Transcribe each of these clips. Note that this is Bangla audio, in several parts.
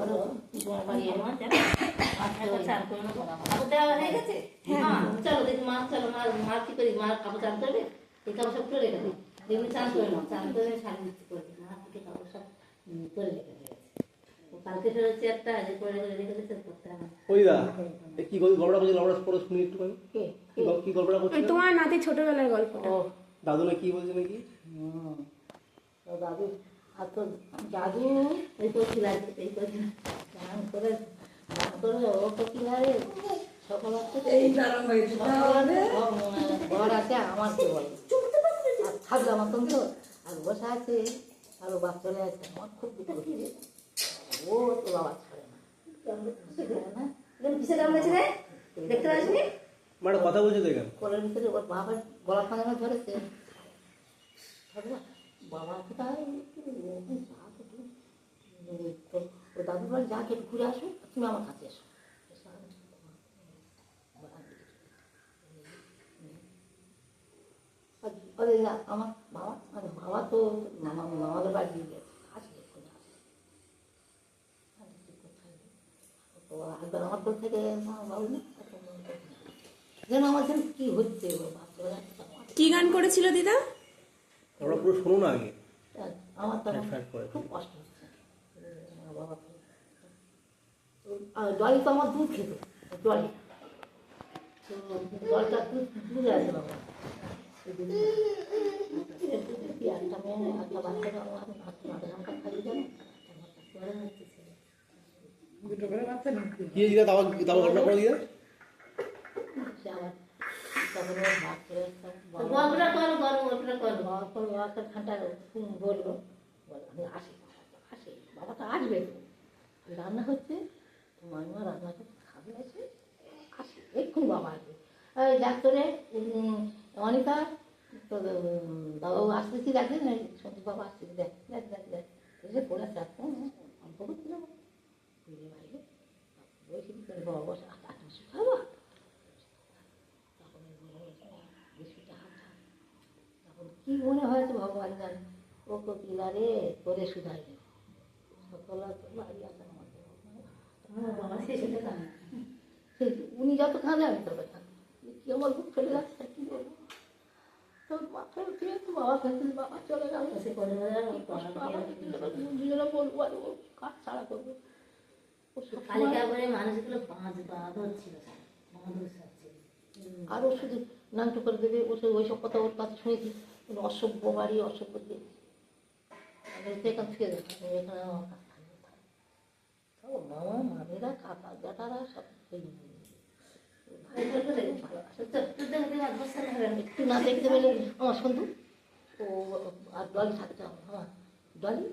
তোমার বাড়ি আমার চান করে নেবো কাপড় দেওয়া হয়ে গেছে। চলো দেখি মা, চলো মা কি করি, মা কাপড় চান করবে, এই কাপড় সব করে রেখে দিই, দেখবি চান করে নাও, চান করে শাড়ি দিচ্ছি করবে, মা থেকে কাপড় সব করে রেখে দিয়েছে। কালকে ফেরোচ্ছে একটা যে করে রেখে দিচ্ছে করতে হবে। ওই দা কি গল্পটা বলছি, গল্পটা পড়ে শুনি একটু। কি গল্পটা করছিস? তোমার নাতি ছোটবেলার গল্পটা। দাদু না কি বলছে নাকি? দাদু আর তো দাদু এই তো খিলাচ্ছে, এই তো স্নান করে ও তো খিলারে সকাল ঘর আছে আমার কি বলে, আর থাকলাম মতন তো আর বসে আছে, আর বাপ চলে আছে, আমার খুব দুঃখ হচ্ছে। ও তো বাবা ছাড়ে না, কিসে কামড়েছে রে দেখতে পাচ্ছি মানে কথা বলছে তো এখানে কোলের ভিতরে ওর বাবার গলা ফাঁকানো ধরেছে। বাবা কোথায় ও দাদুর বাড়ি যা একটু ঘুরে আসো, তুমি আমার কাছে এসো। আমার বাবা মানে বাবা তো মামাদের বাড়ি দিয়ে গেছে, আসবে একবার আমার কোল থেকে বাবু যেন আমার যেন কি হচ্ছে, কি গান করেছিল দিদা? আমরা পুরো শোনো না আগে। আমার তখন খুব কষ্ট হচ্ছে। বাবা ডলি তো আমার দুধ খেত, ডলি জলটা তুলে আছে বাবা, একটা মেয়ে একটা বাচ্চাকে আমি ভাত লঙ্কা খাইয়ে দেবো, দুটো করে বাচ্চা কি দিদা তাও ঘটনা করে দিদা সে আবার তারপরে ভাত করে গল্পটা করো গল্পটা করো একটা ঘন্টা বললো, আমি আসি আসি, বাবা তো আসবে, রান্না হচ্ছে, মামিমা রান্না করতে খাবে আছে, আসি এক্ষুনি বাবা আসবে। ওই ডাক্তারে অনিতা তো বাবাও আসতেছি দেখে না, সত্যি বাবা আসতেছি দেখ দেখ দেখ দেখ এসে পড়ে চারটা অল্প করছিলাম বাইরে বসে বাবা বসে আটশো খাবা, তখন বিস্কুটটা তখন কী মনে হয়েছে ভগবান জানে, ও কপিলা রে তোরে শুধাই রে সকল বাড়ি আসা আমাদের বাবা শেষে কাঁদে, উনি যত কাঁদে আমি তবে কাঁদি, কি আমার বুক চলে যাচ্ছে কি বলবো, তো মাথায় উঠিয়ে তো বাবা কাছে বাবা চলে গেল, সে করে দুজনে বলবো আর ও কাজ ছাড়া করবো। আরও শুধু নামটা করে দেবে, ওইসব কথা ওর কাছে শুনেছি, অসভ্য বাড়ি অসভ্য দিয়ে এখান থেকে এখানে আমার কাছে মামা মামিরা কাকা জ্যাঠারা সব একটু না দেখতে পেলে আমার সন্ধু ও আর ডলি থাকতে হবে, আমার ডলি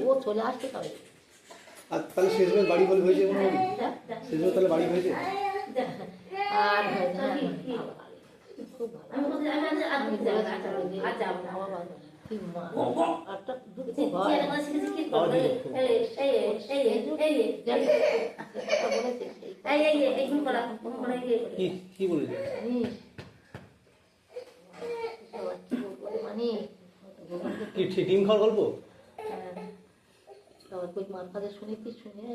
ও চলে আসতে তবে। আর তাহলে শেষমেশ বাড়ি বলে হয়েছে, শেষমেশ তাহলে বাড়ি হয়েছে আর খুব কি বলেছে মানে ডিম খাওয়ার গল্প কই মার কাছে শুনেছি, শুনে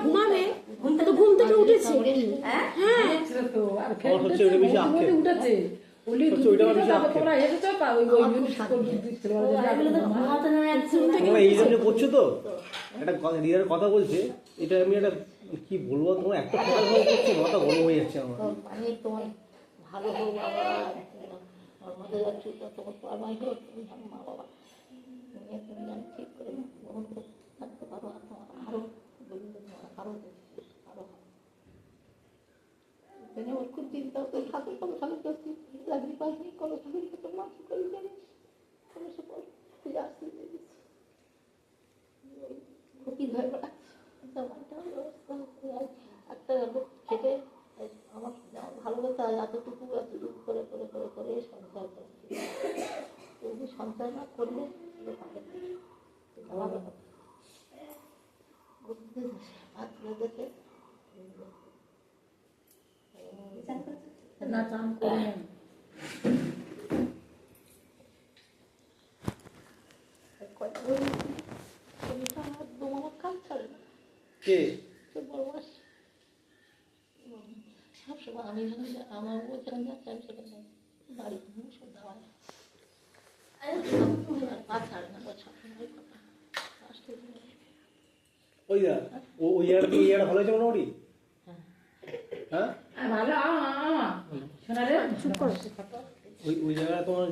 ঘুমাবে, ঘুম থেকে উঠেছে, এই জন্য করছো তো একটা দিদার কথা বলছে, এটা আমি একটা কি বলবো, তোমার একটা কথা করছো মাথা গরম হয়ে যাচ্ছে আমার। তোমার ভালো হোক বাবা, আমাদের যাচ্ছি তোমার পারমাই হোক, তুমি মা বাবা তুমি যেন ঠিক করে গ্রহণ করে থাকতে পারো, আর তোমার আরও আরও আরও ওর খুব চিন্তা হতো, ঠাকুর কোনো ঠাকুর করছি লাগি পাইনি, কোনো ঠাকুর তো মাছ করি জানি কোনো সে খুঁজে আসতে দিচ্ছি খুবই ধরে বেড়াচ্ছি একটা খেতে আমার ভালো কথা এতটুকু এতটুকু করে করে করে করে সঞ্চয় করছি, যদি সঞ্চয় না করলে দেখে না চান করে আমার কাজ ছাড়ে না কে বড় মাস সবসময় আমি আমার ও যেখানে যাচ্ছে আমি সেখানে যাই বাড়ি সব দেওয়া কাজ ছাড়ে না সবসময় কথা আসতে ওই দা ওই জায়গাটা এই জায়গাটা ভালো হয়েছে মোটামুটি হ্যাঁ ভালো শোনা রে চুপ করো ওই জায়গাটা তোমার